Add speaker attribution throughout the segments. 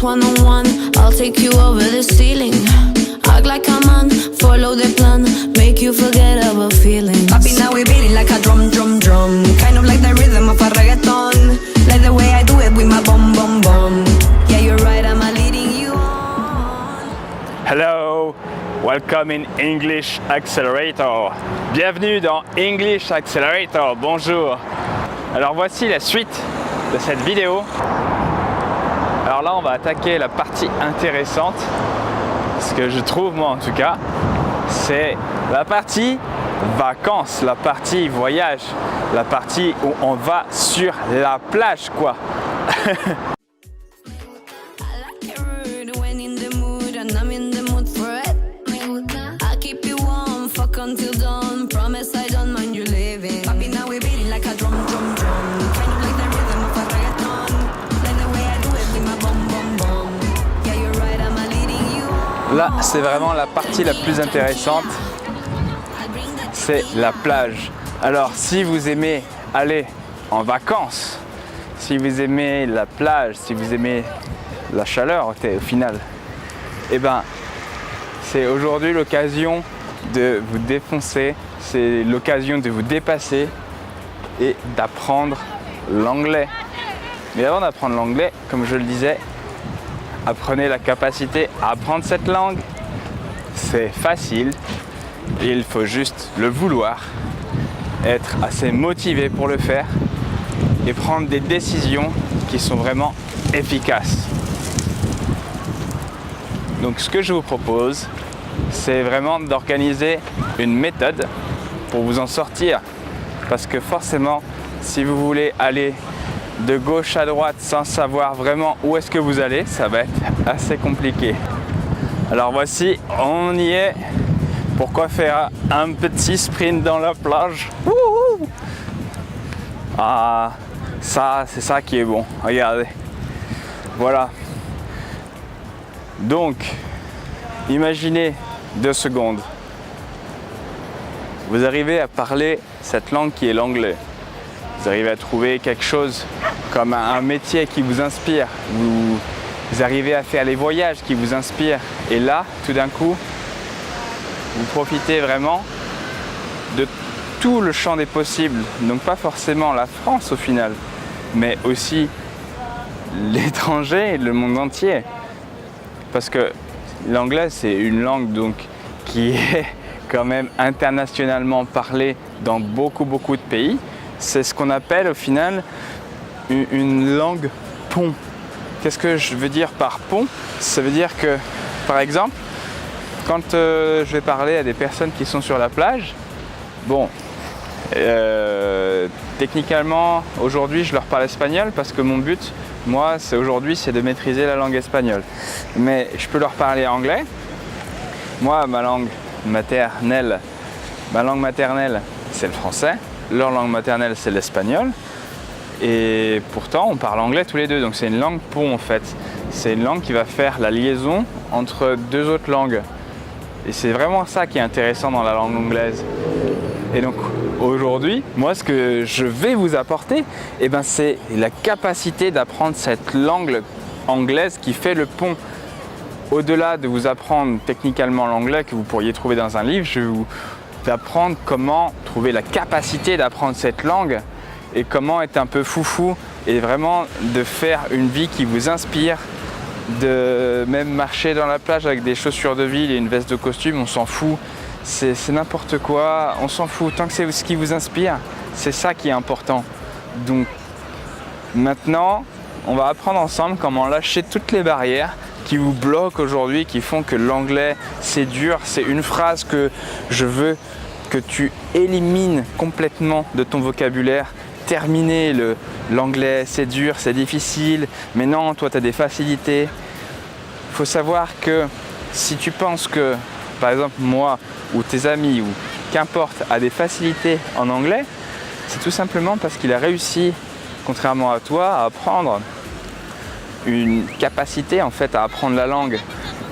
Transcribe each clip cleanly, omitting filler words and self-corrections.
Speaker 1: one-on-one, I'll take you over the ceiling. Act like a man, follow the plan, make you forget about feelings.
Speaker 2: Papi, now we're beating like a drum, drum, drum. Kind of like the rhythm of a reggaeton. Like the way I do it with my bum, bum, bum. Yeah, you're right, I'm leading you on.
Speaker 3: Hello, welcome in English Accelerator. Bienvenue dans English Accelerator, bonjour. Alors voici la suite de cette vidéo. Alors là, on va attaquer la partie intéressante. Ce que je trouve, moi en tout cas, c'est la partie vacances, la partie voyage, la partie où on va sur la plage, quoi. Là, c'est vraiment la partie la plus intéressante, c'est la plage. Alors, si vous aimez aller en vacances, si vous aimez la plage, si vous aimez la chaleur au final, eh ben, c'est aujourd'hui l'occasion de vous défoncer, c'est l'occasion de vous dépasser et d'apprendre l'anglais. Mais avant d'apprendre l'anglais, comme je le disais, apprenez la capacité à apprendre cette langue. C'est facile, il faut juste le vouloir, être assez motivé pour le faire et prendre des décisions qui sont vraiment efficaces. Donc ce que je vous propose, c'est vraiment d'organiser une méthode pour vous en sortir. Parce que forcément, si vous voulez aller de gauche à droite sans savoir vraiment où est-ce que vous allez, ça va être assez compliqué. Alors voici, on y est. Pourquoi faire un petit sprint dans la plage? Wouhou! Ah, ça, c'est ça qui est bon. Regardez. Voilà. Donc, imaginez 2 secondes. Vous arrivez à parler cette langue qui est l'anglais. Vous arrivez à trouver quelque chose comme un métier qui vous inspire. Vous arrivez à faire les voyages qui vous inspirent. Et là, tout d'un coup, vous profitez vraiment de tout le champ des possibles. Donc pas forcément la France au final, mais aussi l'étranger et le monde entier. Parce que l'anglais, c'est une langue donc qui est quand même internationalement parlée dans beaucoup de pays. C'est ce qu'on appelle au final une langue pont. Qu'est-ce que je veux dire par pont? Ça veut dire que, par exemple, quand je vais parler à des personnes qui sont sur la plage, bon, techniquement, aujourd'hui, je leur parle espagnol parce que mon but, moi, c'est de maîtriser la langue espagnole. Mais je peux leur parler anglais. Moi, ma langue maternelle, c'est le français. Leur langue maternelle, c'est l'espagnol. Et pourtant, on parle anglais tous les deux. Donc c'est une langue pont en fait. C'est une langue qui va faire la liaison entre 2 autres langues. Et c'est vraiment ça qui est intéressant dans la langue anglaise. Et donc aujourd'hui, moi ce que je vais vous apporter, eh ben, c'est la capacité d'apprendre cette langue anglaise qui fait le pont. Au-delà de vous apprendre techniquement l'anglais que vous pourriez trouver dans un livre, je vais vous apprendre comment trouver la capacité d'apprendre cette langue et comment être un peu foufou et vraiment de faire une vie qui vous inspire, de même marcher dans la plage avec des chaussures de ville et une veste de costume, on s'en fout, c'est n'importe quoi, on s'en fout, tant que c'est ce qui vous inspire, c'est ça qui est important. Donc maintenant, on va apprendre ensemble comment lâcher toutes les barrières qui vous bloquent aujourd'hui, qui font que l'anglais c'est dur, c'est une phrase que je veux que tu élimines complètement de ton vocabulaire. Terminer l'anglais, c'est dur, c'est difficile, mais non, toi tu as des facilités. Il faut savoir que si tu penses que, par exemple moi ou tes amis ou qu'importe a des facilités en anglais, c'est tout simplement parce qu'il a réussi, contrairement à toi, à apprendre une capacité en fait à apprendre la langue.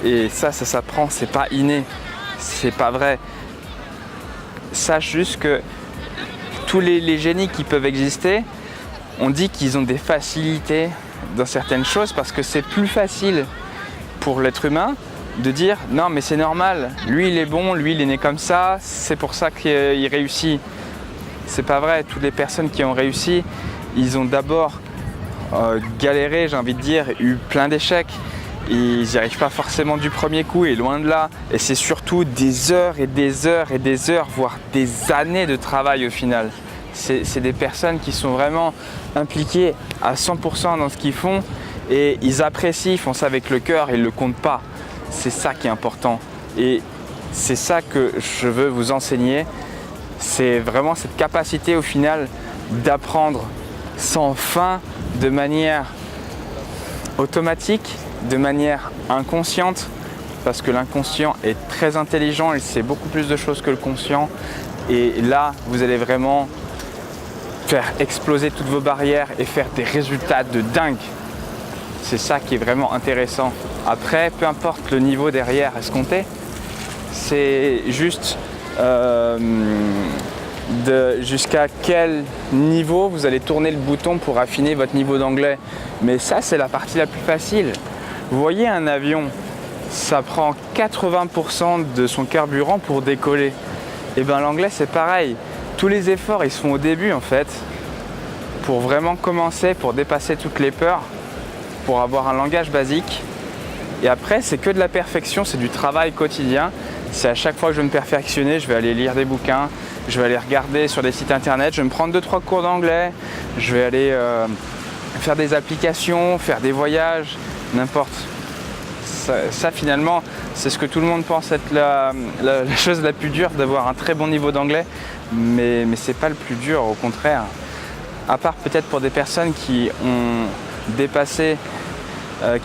Speaker 3: Et ça s'apprend, c'est pas inné, c'est pas vrai. Sache juste que tous les génies qui peuvent exister, on dit qu'ils ont des facilités dans certaines choses parce que c'est plus facile pour l'être humain de dire non mais c'est normal, lui il est bon, lui il est né comme ça, c'est pour ça qu'il réussit. C'est pas vrai, toutes les personnes qui ont réussi, ils ont d'abord galéré, j'ai envie de dire, eu plein d'échecs. Ils n'y arrivent pas forcément du premier coup et loin de là. Et c'est surtout des heures et des heures et des heures, voire des années de travail au final. C'est des personnes qui sont vraiment impliquées à 100% dans ce qu'ils font et ils apprécient, ils font ça avec le cœur et ils ne le comptent pas. C'est ça qui est important et c'est ça que je veux vous enseigner. C'est vraiment cette capacité au final d'apprendre sans fin, de manière automatique, de manière inconsciente, parce que l'inconscient est très intelligent, il sait beaucoup plus de choses que le conscient. Et là, vous allez vraiment faire exploser toutes vos barrières et faire des résultats de dingue. C'est ça qui est vraiment intéressant. Après, peu importe le niveau derrière escompté, c'est juste jusqu'à quel niveau vous allez tourner le bouton pour affiner votre niveau d'anglais. Mais ça, c'est la partie la plus facile. Vous voyez un avion, ça prend 80% de son carburant pour décoller. Et bien l'anglais, c'est pareil. Tous les efforts, ils se font au début en fait, pour vraiment commencer, pour dépasser toutes les peurs, pour avoir un langage basique. Et après, c'est que de la perfection, c'est du travail quotidien. C'est à chaque fois que je veux me perfectionner, je vais aller lire des bouquins, je vais aller regarder sur des sites internet, je vais me prendre 2-3 cours d'anglais, je vais aller faire des applications, faire des voyages, n'importe. Ça finalement, c'est ce que tout le monde pense être la chose la plus dure, d'avoir un très bon niveau d'anglais, mais c'est pas le plus dur, au contraire. À part peut-être pour des personnes qui ont dépassé,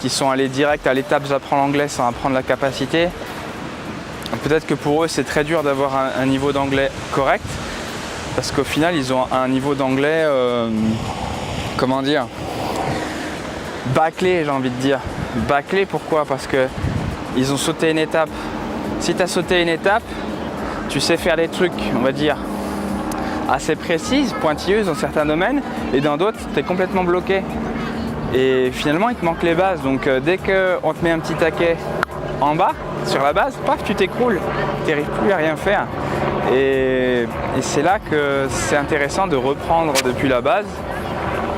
Speaker 3: qui sont allés direct à l'étape j'apprends l'anglais sans apprendre la capacité. Peut-être que pour eux c'est très dur d'avoir un niveau d'anglais correct parce qu'au final ils ont un niveau d'anglais, comment dire, bâclé, j'ai envie de dire. Bâclé pourquoi? Parce que ils ont sauté une étape. Si tu as sauté une étape, tu sais faire des trucs, on va dire, assez précises, pointilleuses dans certains domaines et dans d'autres tu es complètement bloqué. Et finalement il te manque les bases, donc dès qu'on te met un petit taquet en bas, sur la base, paf, tu t'écroules, tu n'arrives plus à rien faire. Et c'est là que c'est intéressant de reprendre depuis la base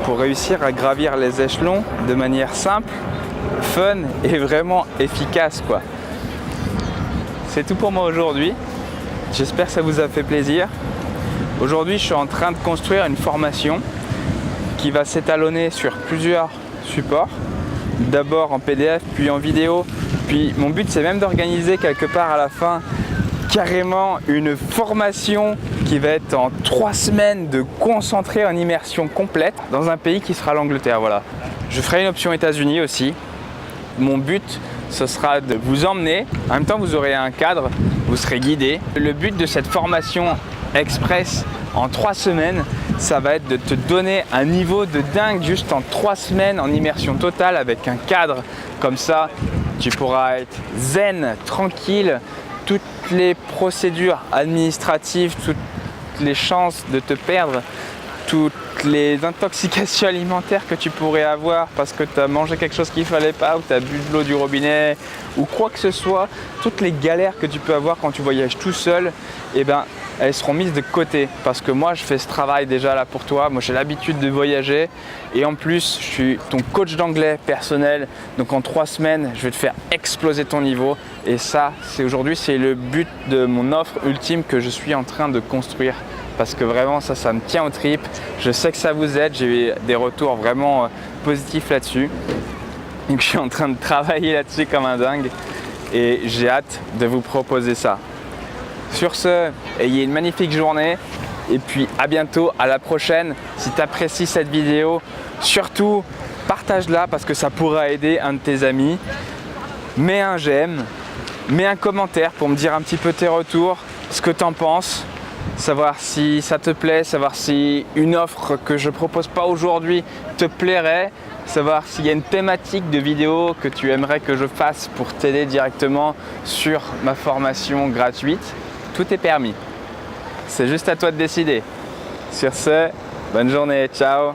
Speaker 3: pour réussir à gravir les échelons de manière simple, fun et vraiment efficace, quoi. C'est tout pour moi aujourd'hui. J'espère que ça vous a fait plaisir. Aujourd'hui, je suis en train de construire une formation qui va s'étalonner sur plusieurs supports. D'abord en PDF, puis en vidéo. Puis mon but, c'est même d'organiser quelque part à la fin carrément une formation qui va être en 3 semaines de concentré en immersion complète dans un pays qui sera l'Angleterre. Voilà. Je ferai une option États-Unis aussi. Mon but, ce sera de vous emmener. En même temps, vous aurez un cadre, vous serez guidé. Le but de cette formation express en 3 semaines, ça va être de te donner un niveau de dingue juste en 3 semaines en immersion totale avec un cadre comme ça. Tu pourras être zen, tranquille, toutes les procédures administratives, toutes les chances de te perdre, toutes les intoxications alimentaires que tu pourrais avoir parce que tu as mangé quelque chose qu'il ne fallait pas ou tu as bu de l'eau du robinet ou quoi que ce soit, toutes les galères que tu peux avoir quand tu voyages tout seul, eh ben, elles seront mises de côté parce que moi je fais ce travail déjà là pour toi. Moi j'ai l'habitude de voyager et en plus je suis ton coach d'anglais personnel, donc en 3 semaines je vais te faire exploser ton niveau et ça c'est aujourd'hui, c'est le but de mon offre ultime que je suis en train de construire parce que vraiment ça me tient aux tripes. Je sais que ça vous aide, j'ai eu des retours vraiment positifs là-dessus, donc je suis en train de travailler là-dessus comme un dingue et j'ai hâte de vous proposer ça. Sur ce, ayez une magnifique journée et puis à bientôt, à la prochaine. Si tu apprécies cette vidéo, surtout partage-la parce que ça pourra aider un de tes amis. Mets un j'aime, mets un commentaire pour me dire un petit peu tes retours, ce que tu en penses, savoir si ça te plaît, savoir si une offre que je propose pas aujourd'hui te plairait, savoir s'il y a une thématique de vidéo que tu aimerais que je fasse pour t'aider directement sur ma formation gratuite. Tout est permis. C'est juste à toi de décider. Sur ce, bonne journée, ciao!